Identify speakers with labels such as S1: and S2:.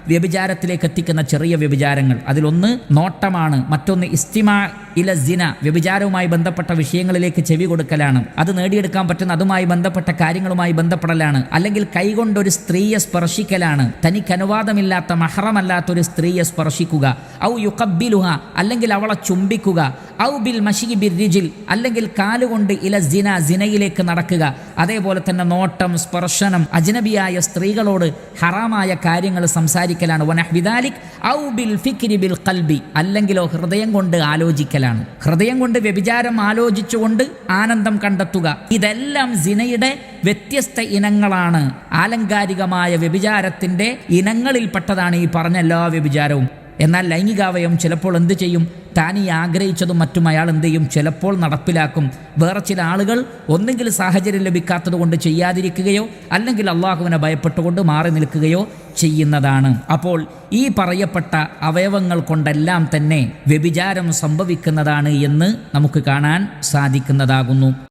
S1: വ്യഭിചാരത്തിലേക്ക് എത്തിക്കുന്ന ചെറിയ വ്യഭിചാരങ്ങൾ. അതിലൊന്ന് നോട്ടമാണ്, മറ്റൊന്ന് ഇസ്തിമാ ഇല സിന, വ്യഭിചാരവുമായി ബന്ധപ്പെട്ട വിഷയങ്ങളിലേക്ക് ചെവി കൊടുക്കലാണ്. അത് നേടിയെടുക്കാൻ പറ്റുന്ന അതുമായി ബന്ധപ്പെട്ട കാര്യങ്ങളുമായി ബന്ധപ്പെടലാണ്. അല്ലെങ്കിൽ കൈകൊണ്ടൊരു സ്ത്രീയെ സ്പർശിക്കലാണ്, തനിക്ക് അനുവാദമില്ലാത്ത മഹ്റമല്ലാത്ത ഒരു സ്ത്രീയെ സ്പർശിക്കുക. ഔ യുഖബ്ബിലുഹ, അല്ലെങ്കിൽ അവളെ ചുംബിക്കുക. ഔ ബിൽ മശീ ബിർ റിജിൽ, അല്ലെങ്കിൽ കാലുകൊണ്ട് ഇല സിന, സിനയിലേക്ക് നടക്കുക. അതേപോലെ തന്നെ നോട്ടം, സ്പർശനം, അജ്നബിയായ സ്ത്രീകളോട് ഹറാമായ കാര്യങ്ങൾ സംസാരിക്കലാണ്. വനഹ്വിദാലിക് ഔ ബിൽ ഫിക്രി ബിൽ ഖൽബി, അല്ലെങ്കിലോ ഹൃദയം കൊണ്ട് ആലോചിക്കലാണ്. ഹൃദയം കൊണ്ട് വ്യഭിചാരം ആലോചിച്ചുകൊണ്ട് ആനന്ദം കണ്ടെത്തുക. ഇതെല്ലാം സിനയുടെ വ്യത്യസ്ത ഇനങ്ങളാണ്. ആലങ്കാരികമായ വ്യഭിചാരത്തിന്റെ ഇനങ്ങളിൽപ്പെട്ടതാണ് ഈ പറഞ്ഞ എല്ലാ വ്യഭിചാരവും. എന്നാൽ ലൈംഗികാവയം ചിലപ്പോൾ എന്ത് ചെയ്യും? താൻ ഈ ആഗ്രഹിച്ചതും മറ്റും അയാൾ എന്ത് ചെയ്യും? ചിലപ്പോൾ നടപ്പിലാക്കും. വേറെ ചില ആളുകൾ ഒന്നെങ്കിൽ സാഹചര്യം ലഭിക്കാത്തത് കൊണ്ട് ചെയ്യാതിരിക്കുകയോ അല്ലെങ്കിൽ അള്ളാഹുവിനെ ഭയപ്പെട്ടുകൊണ്ട് മാറി നിൽക്കുകയോ ചെയ്യുന്നതാണ്. അപ്പോൾ ഈ പറയപ്പെട്ട അവയവങ്ങൾ കൊണ്ടെല്ലാം തന്നെ വ്യഭിചാരം സംഭവിക്കുന്നതാണ് എന്ന് നമുക്ക് കാണാൻ സാധിക്കുന്നതാകുന്നു.